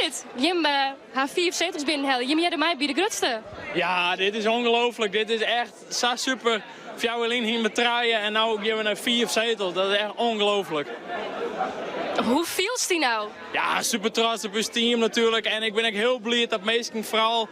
dit? Jim haar 4 zetels binnenhalen. Jim, jij mij bij de grootste. Ja, dit is ongelooflijk. Dit is echt zo super. Fjouwerlien hier met draaien en nu geven we naar 4 zetels. Dat is echt ongelooflijk. Hoe feels die nou? Ja, super trots op ons team natuurlijk. En ik ben ook heel blij dat meesten vooral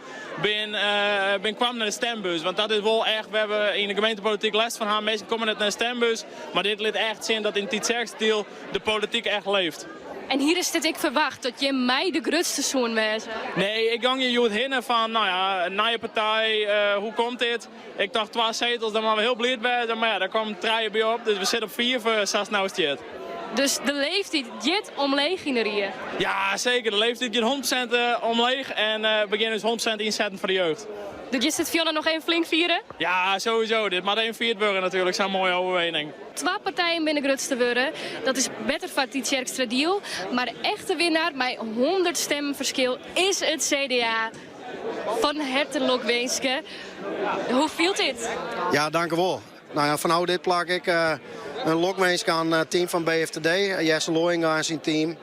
kwam naar de stembus. Want dat is wel echt, we hebben in de gemeentepolitiek les van haar. Meesten komen net naar de stembus. Maar dit liet echt zien dat in het deel de politiek echt leeft. En hier is dit ik verwacht, dat je mij de grootste zoon wees. Nee, ik gang je het hinnen van, nou ja, een nieuwe partij, hoe komt dit? Ik dacht 2 zetels, dan waren we heel blij bij. Maar ja, daar kwam 3 bij op, dus we zitten op 4 voor Sasnauwstjeet. Dus de leeftijd dit omleeg in de rie. Ja, zeker. De leeftijd gaat 100% omleeg en we beginnen dus 100% inzetten voor de jeugd. Dus je zit Fiona nog even flink vieren? Ja, sowieso. Dit maar één viertburger natuurlijk, zo'n mooie overwinning. 2 partijen binnen grootste worden. Dat is beter van die Tjerkstra deal. Maar de echte winnaar met 100 stemmen verschil is het CDA. Van hartelijk wensen. Hoe voelt dit? Ja, dank u wel. Nou ja, vanaf dit plak ik een lokmens aan het team van BFTD. Jesse Looyinga en zijn team.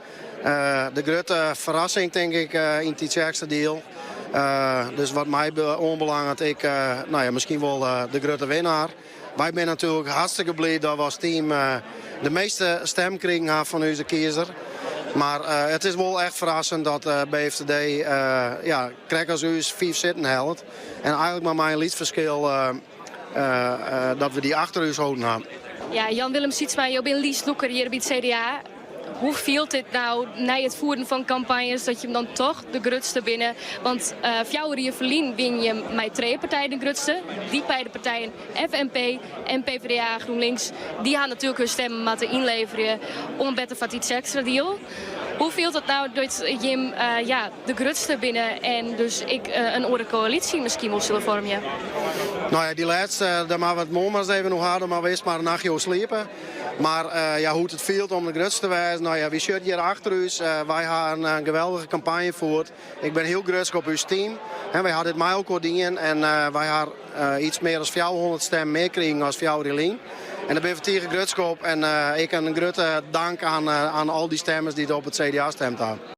De grote verrassing denk ik in het Tjerkstra deal. Dus wat mij onbelangrijk, ik nou ja, misschien wel de grote winnaar. Wij zijn natuurlijk hartstikke blij dat we als team de meeste stem kregen van onze kiezer. Maar het is wel echt verrassend dat BFTD ja, krijgt als u 5 zitten helpt. En eigenlijk maar mijn liedverschil dat we die achter ons houden hebben. Ja, Jan-Willem Sietsma, je bent Lies Loeker hier bij het CDA. Hoe voelt dit nou na het voeren van campagnes dat je hem dan toch de grootste binnen? Want Fjouwer je verlien win je met 2 partijen de grootste. Die beide partijen, FNP en PvdA GroenLinks, die gaan natuurlijk hun stemmen moeten inleveren om beter van die extra deal. Hoe voelt het nou dat Jim ja, de grootste binnen en dus ik een andere coalitie misschien wil zullen vormen? Nou ja, die laatste, daar maar wat moments even nog hadden, maar wees maar een nachtje sliepen. Maar ja, hoe het voelt om de grootste te wijzen, nou ja, wie zit hier achter ons? Wij hebben een geweldige campagne gevoerd. Ik ben heel groot op ons team. En wij hadden het mij ook in en wij hebben iets meer dan 400 stemmen meer kregen als Fjouwerlien. En daar ben ik tegen grootschap en ik een grote dank aan al die stemmers die op het CDA stemd hebben.